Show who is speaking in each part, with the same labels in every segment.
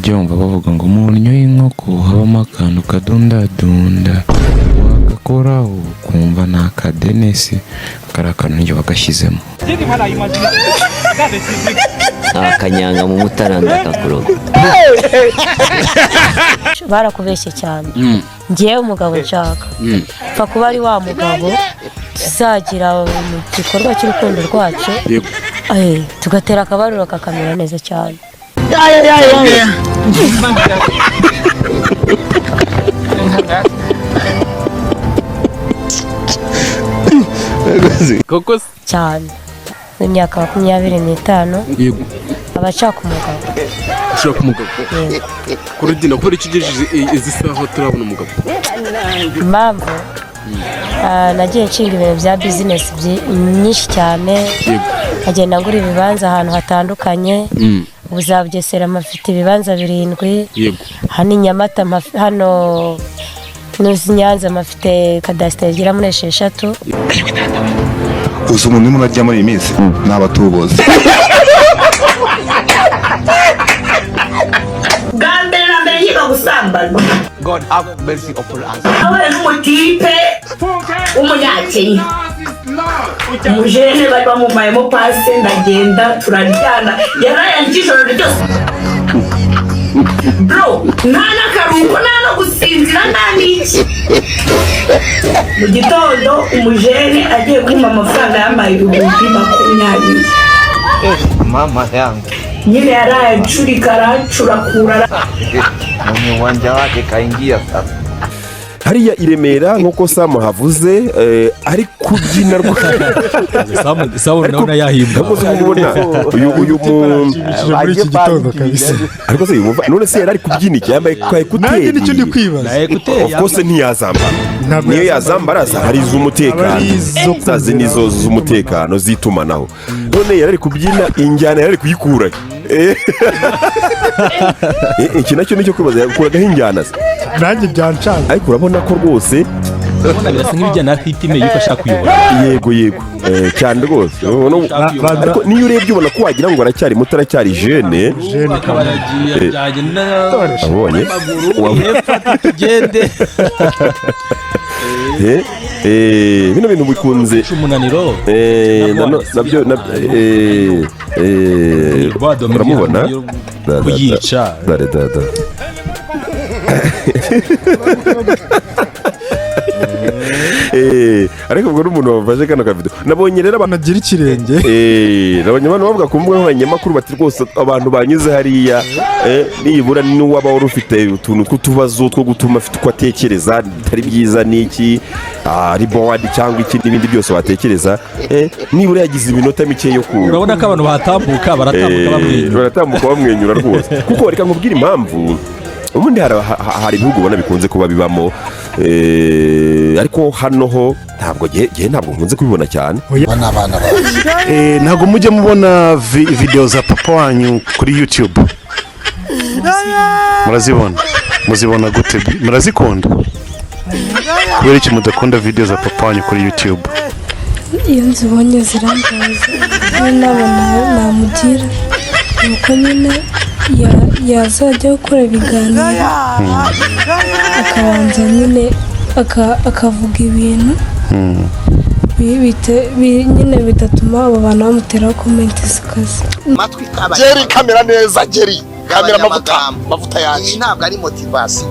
Speaker 1: ujya bavuga ngo mu nnyo y'inkoko habamo akantu kadundadunda wagakoraho kumva ni akadenesi kari akantu njye wagashyizemo
Speaker 2: akanyanga mu mutaranda kakuroga
Speaker 3: barakubeshye cyane ngiye umugabo nshaka pfa kuba ari wa mugabo tuzagira mu gikorwa cy'urukundo rwacu tugatera akabariro kakamera neza cyane
Speaker 4: koko
Speaker 3: cyane imyaka 25
Speaker 4: yego
Speaker 3: abashaka umugabo
Speaker 4: ushaka umugabo kuridina kubera iki gejeje izi saha turabona umugabo
Speaker 3: impamvu nagiye nshinga ibintu bya business nyinshi cyane agenda ngura ibibanza ahantu hatandukanye ubuzabugesera amafite ibibanza 7
Speaker 4: yego
Speaker 3: hano Nyamata hano nuzi Nyanza amafite kadasiteri gira muri 6
Speaker 5: uzi umuntu urimo urajya muri iyi minsi ni abatubuzi
Speaker 6: gambere na mbere yiga gusambana
Speaker 7: God have mercy upon us.
Speaker 6: awe n'umutipe w'umunyakenya umujene bari bamumayemo pase ndagenda turaryana yarayanjye ijoro ryose bro nta n'akaruhuko nta no gusinzira nta n'iki mu gitondo umujene agiye kumpa amafaranga y'amaye 20,000
Speaker 7: Mama yangu
Speaker 6: nyine yaraye acurika aracurakura
Speaker 7: mwenye uwanja wake kaingia sasa.
Speaker 8: hariya i Remera nk'uko Sam havuze ari kubyina
Speaker 9: Sam naona yahimbwa
Speaker 8: ubona uyu
Speaker 9: muri iki gitondo kabisa
Speaker 8: ariko se yumva none se yari kubyina iki yambaye
Speaker 9: nanjye nicyo ndi kwibaza
Speaker 8: of course ntiyazambara niyo yazambara hari iz'umutekano zazi nizo z'umutekano zitumanaho none yari kubyina injyana yari kuyikura iki nacyo nicyo kwibaza yakuragaho injyana
Speaker 9: nanjye byancanga
Speaker 8: ariko urabona ko rwose
Speaker 9: urabona birasa nk'ibijyana na hitime yuko ashaka kuyobora
Speaker 8: yego cyane rwose ariko niyo urebye ubona ko wagira ngo aracyari muto aracyari jene
Speaker 9: kabaragiye byagenda
Speaker 8: abonye
Speaker 9: tugende
Speaker 8: bino bintu bikunze
Speaker 9: umunaniro
Speaker 8: nabyo uramubona
Speaker 9: kuyica
Speaker 8: ariko ubwo n'umuntu wafashe kano kavido nabonye rero abantu
Speaker 9: bagira ikirenge
Speaker 8: nabonye abantu bavuga ku mbuga nkoranyambaga bati rwose abantu banyuze hariya nibura n'uwaba wari ufite utuntu tw'utubazo two gutuma afite uko atekereza bitari byiza n'iki ari bored cyangwa iki n'ibindi byose watekereza nibura yagize iminota mike yo ku
Speaker 9: urabona ko abantu batambuka baratambuka
Speaker 8: bamwenyura rwose kuko reka nkubwire impamvu ubundi hari ibihugu ubona bikunze kuba bibamo ariko hano ho ntabwo ntabwo nkunze kubibona cyane
Speaker 5: ntabwo mujye mubona video za papa wanyu kuri YouTube muzibona gute murazikunda kubera iki mudakunda video za papa wanyu kuri YouTube
Speaker 10: iyo nzibonye zirambaza nabona namugira nuko nyine yazajya gukora ibiganiro akabanza nyine akavuga ibintu nyine bitatuma abo bantu bamuteraho komenti zikaze
Speaker 11: Jerry kamera neza Jerry kamera mavuta yanjye ntabwo ari motivation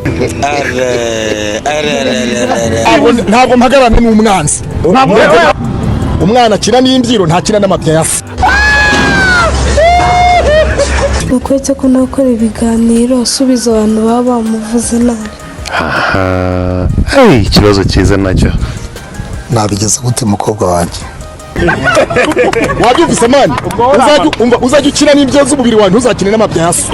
Speaker 12: ntabwo mpagarane n'umwanzi umwana akina n'imbyiro ntakina n'amapya yasi
Speaker 10: ukwetse ko nakora ibiganiro asubiza abantu baba bamuvuze nabi
Speaker 5: ikibazo cyiza nacyo
Speaker 12: nabigeze gute mukobwa wanjye wabyumvise mani uzajya ukina n'ibyo z'umubiri wanjye ntuzakine n'amapya yasi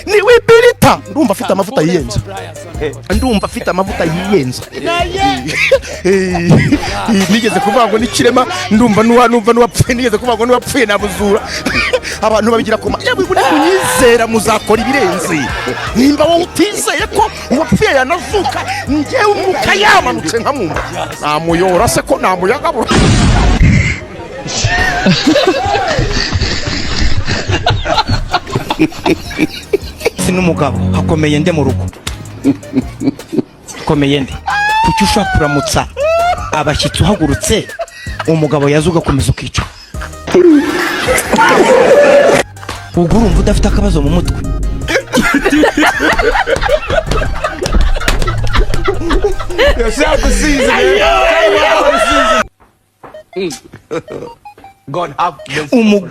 Speaker 12: ni wibirita ndumva afite amavuta yiyenza nigeze kuvuga ngo n'ikirema ndumva n'uwapfuye nigeze kuvuga ngo n'uwapfuye nabuzura abantu babigira koma yewe buri munyizera muzakora ibirenze nimba wowe utizeye ko uwapfuye yanazuka njyewe umwuka yamanutse nkamwumva namuyora se ko namuyagabura Sinumugabo hakomeye nde mu rugo. Hakomeye nde. Kuki ushaka kuramutsa abashyitsi uhagurutse umugabo yazuga komeza ukica. Ubwo urumva udafite akabazo mu mutwe.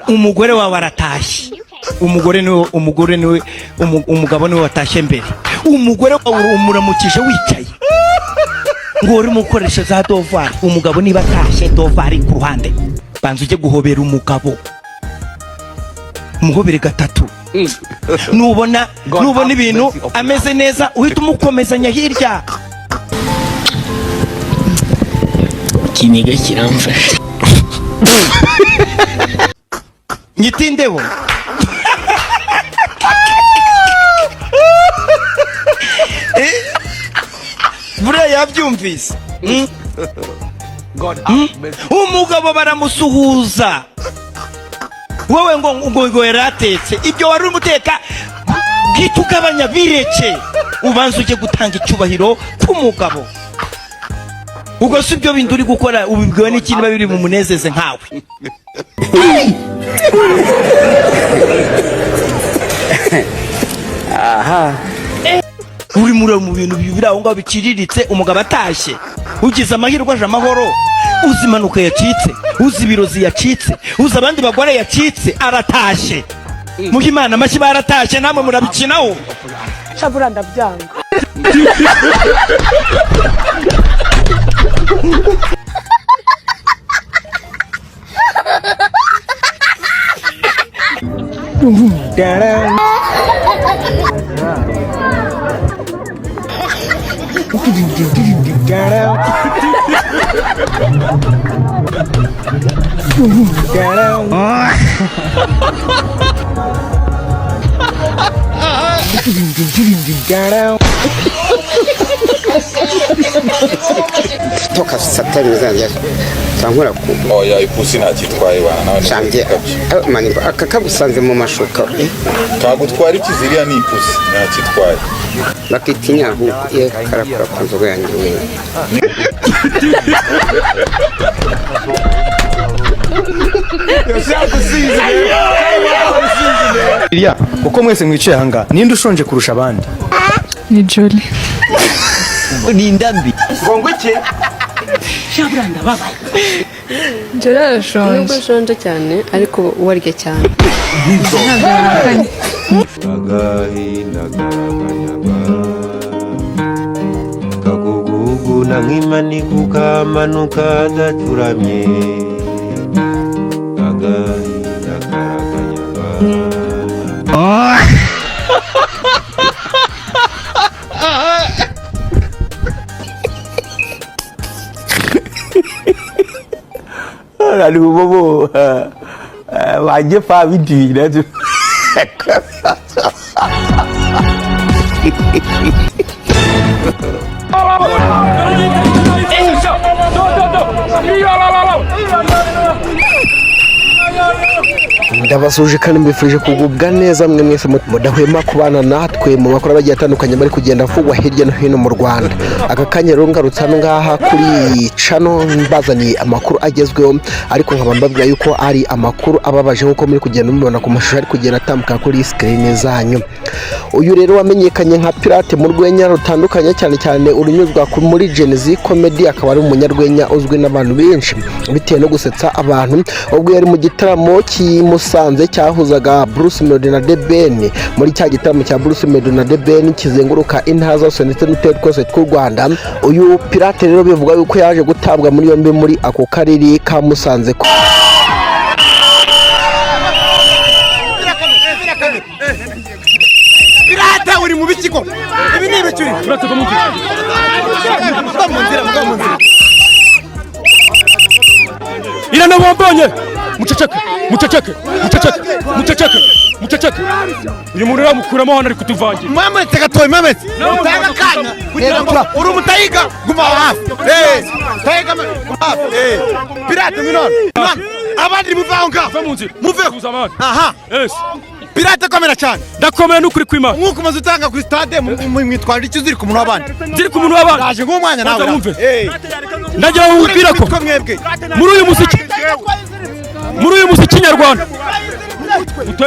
Speaker 12: Umugore wawe aratashye. Umugabo niwe watashye mbere. Umugore wawe umuramukije wicaye ngo uri mukoresha za dovari. Umugabo niba atashye dovari ku ruhande banza ujye guhobera umugabo, umuhobere gatatu. Nubona ibintu ameze neza uhita umukomezanya hirya.
Speaker 2: Ikiniga kiramfasha.
Speaker 12: Nyitindeho. Buriya yabyumvise. Umugabo baramusuhuza, wowe ngo yaratetse ibyo wari umuteka bwita ugabanya bireke ubanza ujye gutanga icyubahiro k'umugabo. Ubwo si ibyo bindi uri gukora ubibwiwe n'ikindi biba biri mu munezeze nkawe. Aha uri mu bintu bibiri aho ngaho biciriritse. Umugabo atashye ugize amahirwe aje amahoro, uzi impanuka yacitse, uzi ibirozi yacitse, uzi abandi bagore yacitse, aratashye. Muhe Imana amashyi baratashye, namwe murabikinaho.
Speaker 10: Shabura ndabyanga.
Speaker 13: Toka satani mizanjye tankura ku
Speaker 14: oya ipusi nakitwaye bana nawe
Speaker 13: nshambye mani akagusanze mu mashuka
Speaker 14: kagutwara ikiziriya ni ipusi nakitwaye
Speaker 13: bakitinya ye karakura kwanzo yanjye wewe
Speaker 15: Iriya uko mwese mwicaye hanga ninde ushonje kurusha abandi?
Speaker 10: Ni Jolly.
Speaker 2: Ni ndambi.
Speaker 12: Ngo iki?
Speaker 10: Shabura ndababaye. Jolly arashonje. Nubwo shonje cyane ariko warya cyane.
Speaker 16: Agahinda karakanyaga kagugugu na nk'imani kukamanuka daturamye. Agahinda karakanyaga
Speaker 17: Lalu bobo wajib faham video dah tu.
Speaker 18: Ndabasuje kandi mbifurije kugubwa neza mwe mwese mudahwema kubana natwe mu makuru abagiye atandukanye bari kugenda avugwa hirya no hino mu Rwanda. Aka kanya rero ngarutse hano ngaha kuri channel mbazaniye amakuru agezweho, ariko nkaba mbabwira yuko ari amakuru ababaje nkuko muri kugenda mubibona ku mashusho ari kugenda atambuka kuri screen zanyu. Uyu rero wamenyekanye nka Pirate mu rwenya rutandukanye cyane cyane urunyuzwa muri Gen Z comedy, akaba ari umunyarwenya uzwi n'abantu benshi bitewe no gusetsa abantu. Ubwo yari mu gitaramo Musanze cyahuzaga Bruce Melody na The Ben. Muri cya gitaramo cya Bruce Melody na The Ben kizenguruka intara zose ndetse n'uturere twose tw'u Rwanda, uyu Pirate rero bivuga yuko yaje gutabwa muri yombi muri ako karere ka Musanze.
Speaker 12: Pirate uri mu bikiko ibi ni ibicuri Pirate ko mu nzira
Speaker 4: Irana wambonye muceceke uyu muntu yamukuramo hano ari kutuvangira.
Speaker 12: Mametse gatoye mametse utanga kana kugira ngo uri umutayiga guma hafi tayiga hafi Pirate minone abandi muvanga muve aha
Speaker 9: yes
Speaker 12: pirate komera cyane
Speaker 9: ndakomeye n'ukuri kwima
Speaker 12: nkuko umaze utanga kuri stade mwitwara icyo ziri ku muntu w'abandi
Speaker 9: ziri ku muntu w'abandi
Speaker 12: yaje nk'umwanya nawe
Speaker 9: ndagira ngo ubwira ko muri uyu musiki nyarwanda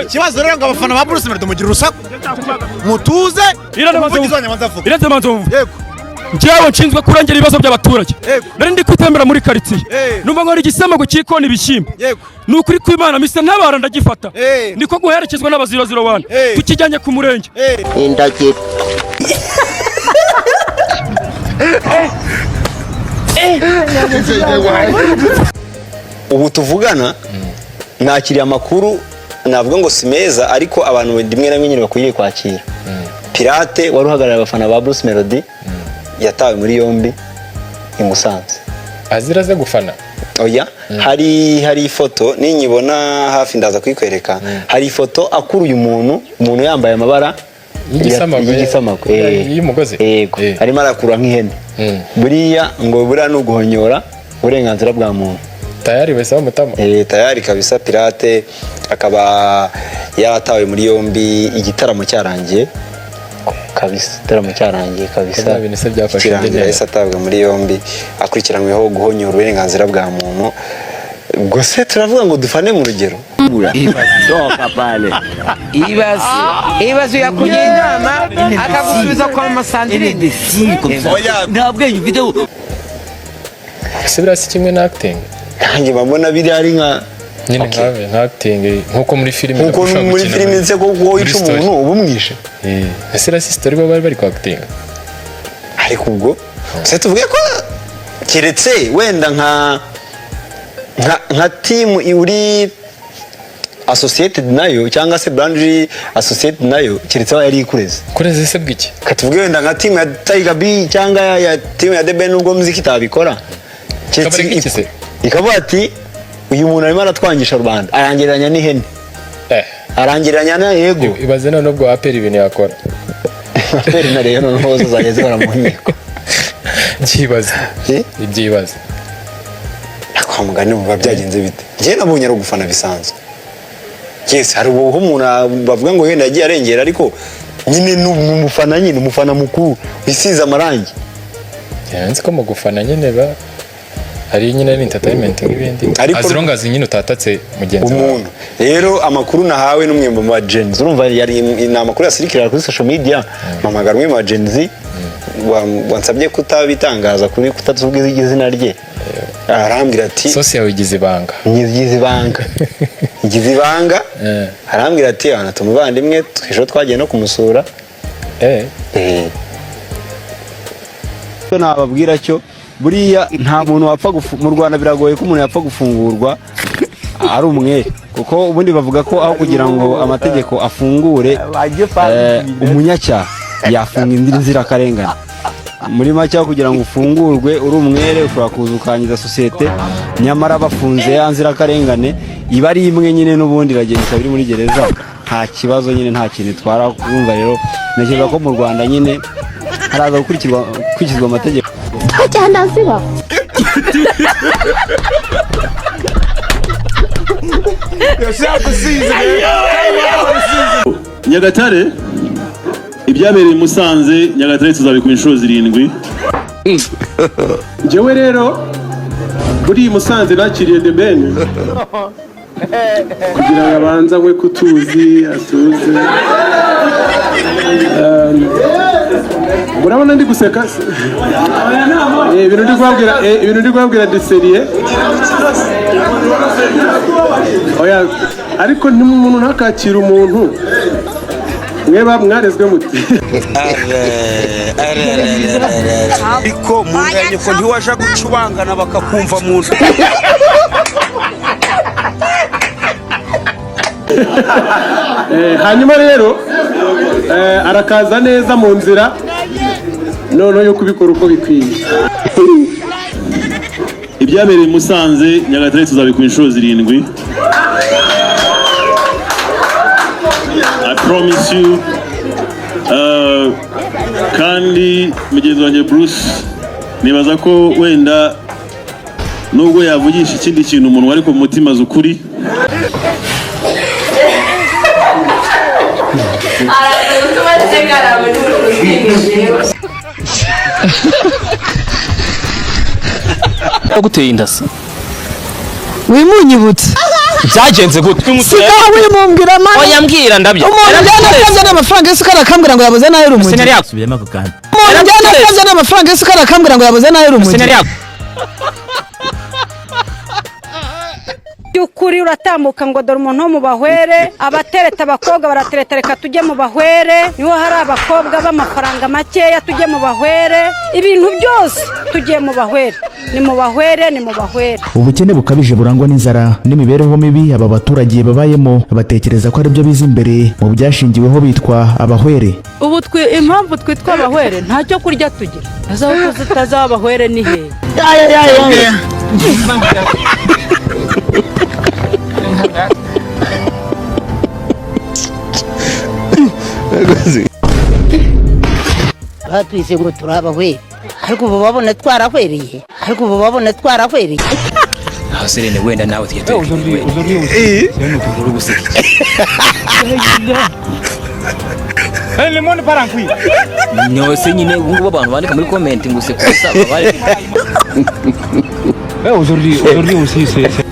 Speaker 12: ikibazo rero ngo abafana ba Bruce Melody mugira urusaku mutuze
Speaker 9: iretse manzo yego njyewe nshinzwe kurengera ibibazo by'abaturage nari ndi kwitembera muri quartier numva ngo ari igisamago cy'ikoni ibishyimbo ni ukuri kw'Imana mise ntabara ndagifata niko guherekezwa n'aba001 tukijyanye ku murenge
Speaker 18: indagiro
Speaker 19: ubu tuvugana nakiriye amakuru navuga ngo si meza ariko abantu rimwe na rimwe nyine bakwiriye kwakira Pirate wari uhagarariye abafana ba Bruce Melody yatawe muri yombi i Musanze
Speaker 20: aziraze gufana
Speaker 19: oya hari ifoto ninyibona hafi ndaza kwikwereka hari ifoto akuruye umuntu yambaye amabara y'igisamago
Speaker 20: y'umugozi
Speaker 19: yego arimo arakura nk'ihene buriya ngo buriya n'uguhonyora uburenganzira bwa muntu
Speaker 20: tayari wese bamutama
Speaker 19: tayari kabisa Pirate akaba yaratawe muri yombi igitaramo cyarangiye kabisa yahise atabwa muri yombi akurikiranyweho guhonyora uburenganzira bwa muntu ubwo se turavuga ngo dufane mu rugero
Speaker 2: toka pale ibazo yakunye inama akagusubiza kwa Masandrine nta bwenge ufite
Speaker 20: se birasi kimwe na acting
Speaker 19: nanjye babona biri ari nka
Speaker 20: nyine nka acting nkuko muri filime
Speaker 19: nse ko wica umuntu ubumwishe
Speaker 20: ese rasistori bari ku acting
Speaker 19: ariko ubwo se tuvuge ko keretse wenda nka team uri associated nayo cyangwa se brand associated nayo keretse aho yari kureze
Speaker 20: se bwiki
Speaker 19: katuvuge wenda nka team ya Tiger B cyangwa ya team ya The Ben ubwo muziki tabikora ikavuga ati uyu muntu arimo aratwangisha rubanda arangiranya n'ihene arangiranya na yego
Speaker 20: ibaze none ubwo aperi ibintu yakora
Speaker 19: aperi na rero noneho zageze baramuhiko
Speaker 20: ibyibaze
Speaker 19: kwa mugani buba byagenze bite njye nabonye ari ugufana bisanzwe yes hari uwo umuntu bavuga ngo yenda yagiye arengera ariko nyine umufana mukuru bisize amarangi
Speaker 20: yanze ko mu gufana nyine hari nyine entertainment nk'ibindi azirongazi nyine utatatse mugenzi
Speaker 19: umuntu rero amakuru nahawe n'umwe mu bagenzi urumva yari amakuru yasirikira kuri social media mamagara umwe mu bagenzi wansabye kutabitangaza kuri kutatuvuga izina rye arambwira ati
Speaker 20: sosi yawe igize
Speaker 19: ibanga arambwira ati ana tumuvandimwe twisho twagiye no kumusura
Speaker 17: nababwira cyo buriya nta muntu wapfa mu Rwanda biragoye ko umuntu yapfa gufungurwa ari umwere kuko ubundi bavuga ko aho kugira ngo amategeko afungure umunyacyaha yafunga inzirakarengane muri make kugira ngo ufungurwe uri umwere ushobora kuza ukangiza sosiyete nyamara bafunze ya nzirakarengane iba ari imwe nyine n'ubundi iragenda ikaba iri muri gereza nta kibazo nyine nta kintu itwara kumva rero ntekereza ko mu Rwanda nyine haraza gukurikizwa amategeko
Speaker 21: cyane ziba
Speaker 22: Nyagatare ibyabereye i Musanze Nyagatare tuzabikora inshuro 7 njyewe rero buri Musanze nakiriye The Ben kugira ngo abanza we kutuzi atuze murabona ndi guseka ibintu ndi kubabwira de serie oya ariko umuntu ntakakira umuntu mweba mwarezwe muti
Speaker 17: ariko munganye ko ntiwaje gucubangana bakakumva muntu
Speaker 22: hanyuma rero arakaza neza mu nzira none yo kubikora uko bikwiye ibyabereye i Musanze Nyagatare tuzabikora inshuro 7 I promise you kandi mugenzi wanjye Bruce nibaza ko wenda
Speaker 1: nubwo yavugisha ikindi kintu umuntu ariko mu mutima azi ukuri.
Speaker 21: Guteye inda se
Speaker 23: wimunyibutse
Speaker 21: byagenze gute
Speaker 23: sigaho wimumbwira mama
Speaker 21: oya mbwira ndabyo
Speaker 23: umuntu njyana n'amafaranga y'isuka arakambwira ngo yabuze nayo urumugi
Speaker 21: sinari yakusubiyemo ako kandi
Speaker 23: umuntu njyana n'amafaranga y'isuka arakambwira ngo yabuze nayo urumugi
Speaker 21: sinari
Speaker 24: by'ukuri uratambuka ngo dore umuntu wo mu bahwere abatereta abakobwa baratereta reka tujye mu bahwere niho hari abakobwa b'amafaranga makeya tujye mu bahwere ibintu byose tugiye mu bahwere ni mu bahwere ni mu bahwere.
Speaker 25: Ubukene bukabije burangwa n'inzara n'imibereho mibi aba baturage babayemo batekereza ko ari byo biza imbere mu byashingiweho bitwa abahwere.
Speaker 24: Ubu impamvu twitwa abahwere ntacyo kurya tugira azaho tutazaba abahwere ni he
Speaker 26: batwise ngo turabahwere ariko ubu babona twarahwereye
Speaker 21: aho serene wenda nawe tujye turi uri guseka
Speaker 9: limoni parankwi
Speaker 21: nyose nyine ubungubu abantu bandika muri comment ngo useka gusa bari
Speaker 9: aujourd'hui aussi c'est